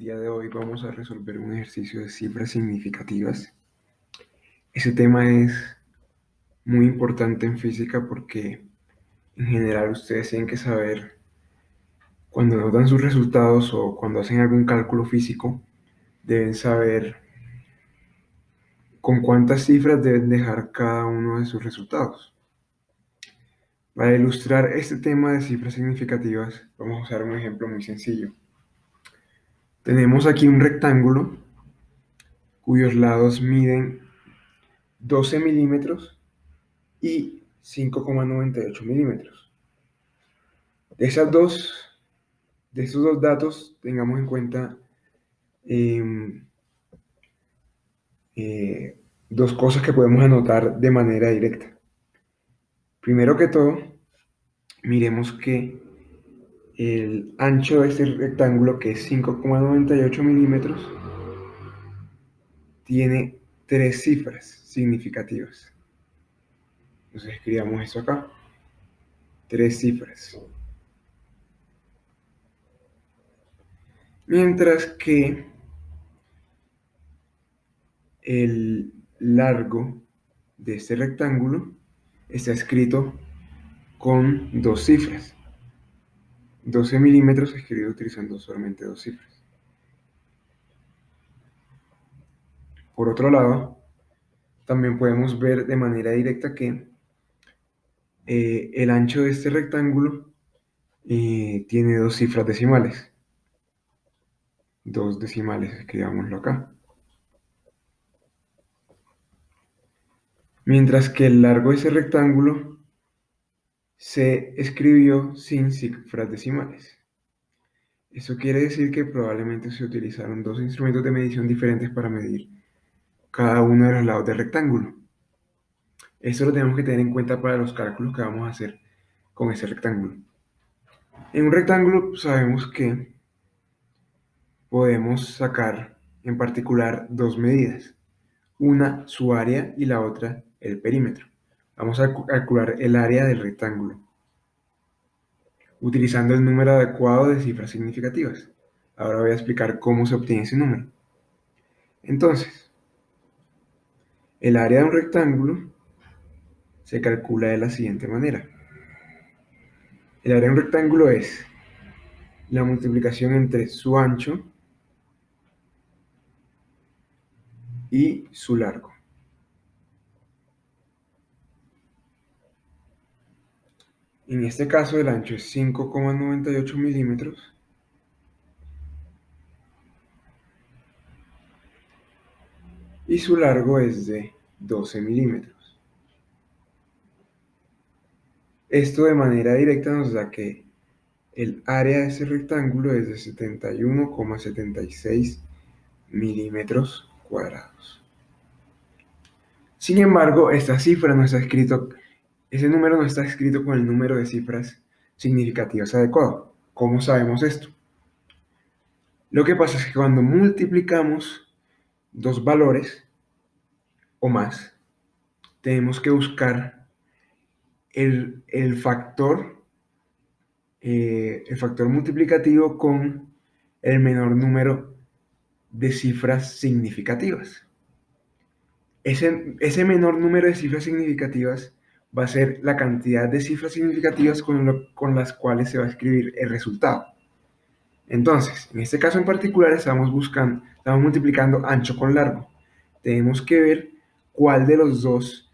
día de hoy vamos a resolver un ejercicio de cifras significativas. Ese tema es muy importante en física porque en general ustedes tienen que saber cuando nos dan sus resultados o cuando hacen algún cálculo físico, deben saber con cuántas cifras deben dejar cada uno de sus resultados. Para ilustrar este tema de cifras significativas, vamos a usar un ejemplo muy sencillo. Tenemos aquí un rectángulo cuyos lados miden 12 milímetros y 5,98 milímetros. De estos dos datos, tengamos en cuenta eh, dos cosas que podemos anotar de manera directa. Primero que todo, miremos que el ancho de este rectángulo, que es 5,98 milímetros, tiene tres cifras significativas. Entonces escribamos eso acá. Tres cifras. Mientras que el largo de este rectángulo está escrito con dos cifras. 12 milímetros escrito utilizando solamente dos cifras. Por otro lado, también podemos ver de manera directa que el ancho de este rectángulo tiene dos cifras decimales. Dos decimales, escribámoslo acá. Mientras que el largo de ese rectángulo se escribió sin cifras decimales. Eso quiere decir que probablemente se utilizaron dos instrumentos de medición diferentes para medir cada uno de los lados del rectángulo. Esto lo tenemos que tener en cuenta para los cálculos que vamos a hacer con ese rectángulo. En un rectángulo sabemos que podemos sacar en particular dos medidas. Una su área y la otra el perímetro. Vamos a calcular el área del rectángulo utilizando el número adecuado de cifras significativas. Ahora voy a explicar cómo se obtiene ese número. Entonces, el área de un rectángulo se calcula de la siguiente manera. El área de un rectángulo es la multiplicación entre su ancho y su largo. En este caso el ancho es 5,98 milímetros y su largo es de 12 milímetros. Esto de manera directa nos da que el área de ese rectángulo es de 71,76 milímetros cuadrados. Sin embargo, esta cifra no está escrito, ese número no está escrito con el número de cifras significativas adecuado. ¿Cómo sabemos esto? Lo que pasa es que cuando multiplicamos dos valores o más, tenemos que buscar el factor multiplicativo con el menor número de cifras significativas. Ese menor número de cifras significativas va a ser la cantidad de cifras significativas con las cuales se va a escribir el resultado. Entonces, en este caso en particular estamos multiplicando ancho con largo. Tenemos que ver cuál de los dos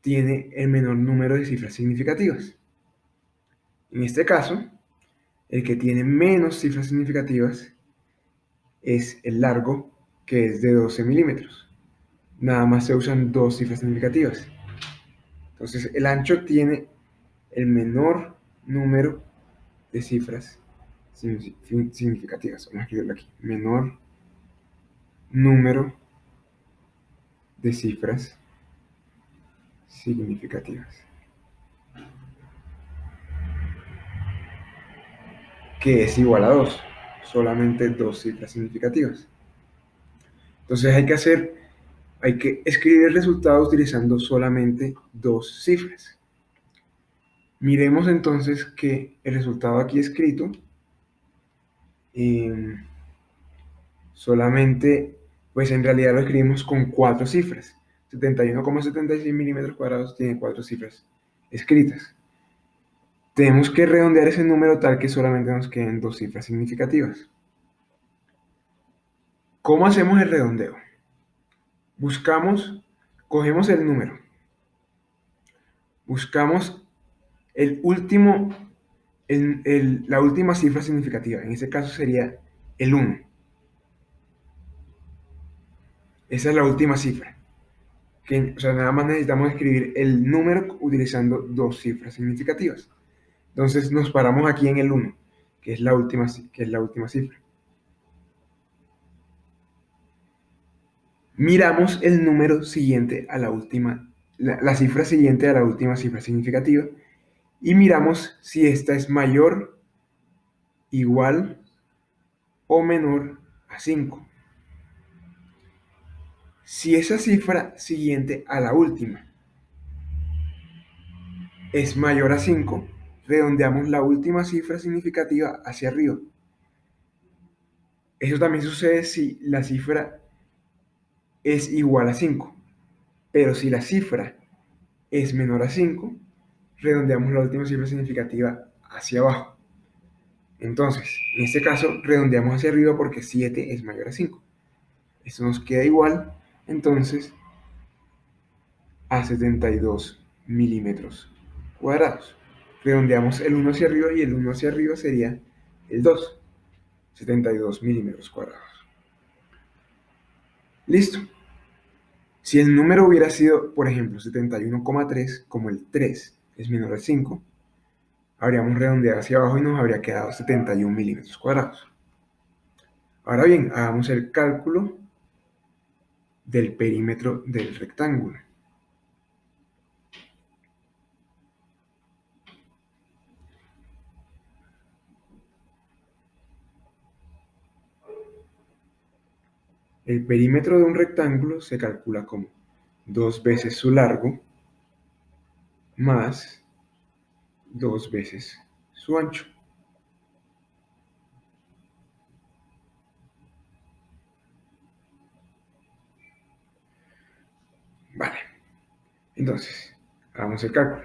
tiene el menor número de cifras significativas. En este caso, el que tiene menos cifras significativas es el largo, que es de 12 milímetros. Nada más se usan dos cifras significativas. Entonces, el ancho tiene el menor número de cifras significativas. Vamos a escribirlo aquí. Menor número de cifras significativas, que es igual a 2. Solamente dos cifras significativas. Entonces hay que escribir el resultado utilizando solamente dos cifras. Miremos entonces que el resultado aquí escrito solamente, pues en realidad lo escribimos con 4 cifras. 71,76 milímetros cuadrados tiene 4 cifras escritas. Tenemos que redondear ese número tal que solamente nos queden 2 cifras significativas. ¿Cómo hacemos el redondeo? Buscamos, cogemos el número, buscamos el último, la última cifra significativa. En este caso sería el 1. Esa es la última cifra. O sea, nada más necesitamos escribir el número utilizando 2 cifras significativas. Entonces nos paramos aquí en el 1, que es la última cifra. Miramos el número siguiente a la última, la cifra siguiente a la última cifra significativa y miramos si esta es mayor, igual o menor a 5. Si esa cifra siguiente a la última es mayor a 5, redondeamos la última cifra significativa hacia arriba. Eso también sucede si la cifra es igual a 5, pero si la cifra es menor a 5, redondeamos la última cifra significativa hacia abajo. Entonces, en este caso, redondeamos hacia arriba porque 7 es mayor a 5. Esto nos queda igual, entonces, a 72 milímetros cuadrados. Redondeamos el 1 hacia arriba y el 1 hacia arriba sería el 2, 72 milímetros cuadrados. Listo. Si el número hubiera sido, por ejemplo, 71,3, como el 3 es menor al 5, habríamos redondeado hacia abajo y nos habría quedado 71 milímetros cuadrados. Ahora bien, hagamos el cálculo del perímetro del rectángulo. El perímetro de un rectángulo se calcula como 2 veces su largo más 2 veces su ancho. Vale, entonces, hagamos el cálculo.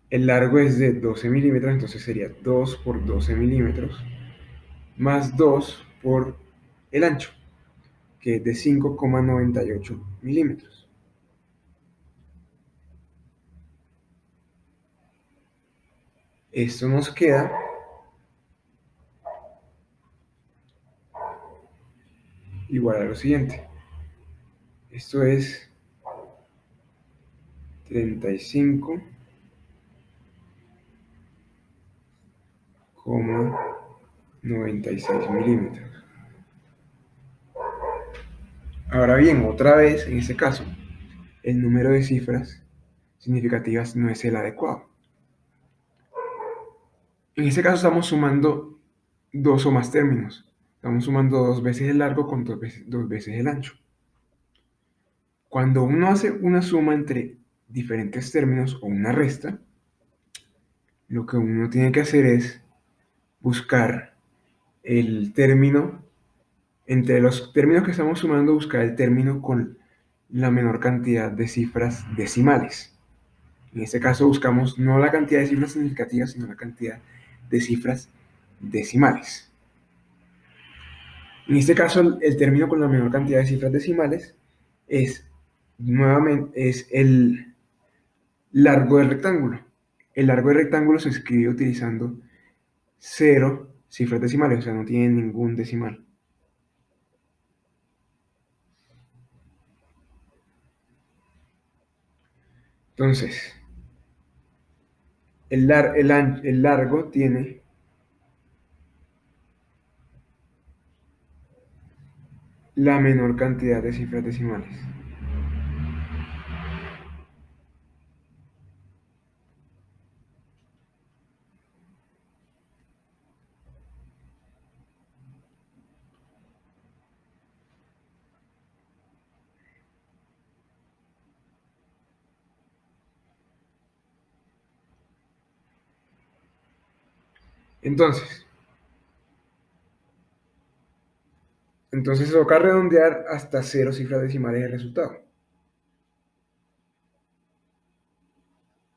El largo es de 12 milímetros, entonces sería 2 por 12 milímetros más 2 por el ancho, que es de 5,98 milímetros. Esto nos queda igual a lo siguiente. Esto es 35,96 milímetros. Ahora bien, otra vez, en este caso, el número de cifras significativas no es el adecuado. En este caso estamos sumando 2 o más términos. Estamos sumando 2 veces el largo con 2 veces el ancho. Cuando uno hace una suma entre diferentes términos o una resta, lo que uno tiene que hacer es buscar el término, entre los términos que estamos sumando, buscar el término con la menor cantidad de cifras decimales. En este caso buscamos no la cantidad de cifras significativas, sino la cantidad de cifras decimales. En este caso, el término con la menor cantidad de cifras decimales es, nuevamente, es el largo del rectángulo. El largo del rectángulo se escribe utilizando 0 cifras decimales, o sea, no tiene ningún decimal. Entonces, el largo tiene la menor cantidad de cifras decimales. Entonces, Entonces toca redondear hasta 0 cifras decimales el resultado.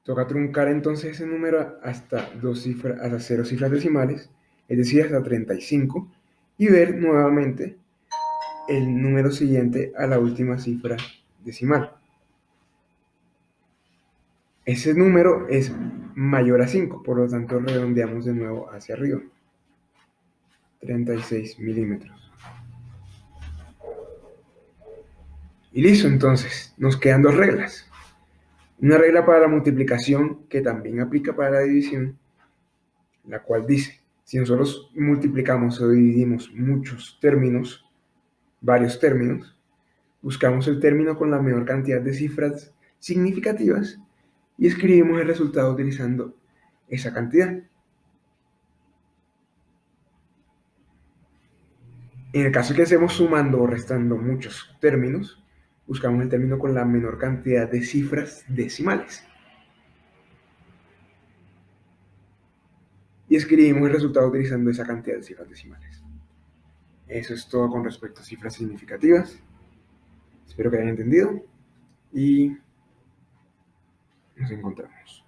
Toca truncar entonces ese número hasta 0 cifras decimales, es decir, hasta 35, y ver nuevamente el número siguiente a la última cifra decimal. Ese número es mayor a 5, por lo tanto redondeamos de nuevo hacia arriba. 36 milímetros. Y listo, entonces, nos quedan dos reglas. Una regla para la multiplicación que también aplica para la división, la cual dice, si nosotros multiplicamos o dividimos muchos términos, varios términos, buscamos el término con la menor cantidad de cifras significativas y escribimos el resultado utilizando esa cantidad. En el caso que estemos sumando o restando muchos términos, buscamos el término con la menor cantidad de cifras decimales. Y escribimos el resultado utilizando esa cantidad de cifras decimales. Eso es todo con respecto a cifras significativas. Espero que hayan entendido y nos encontramos.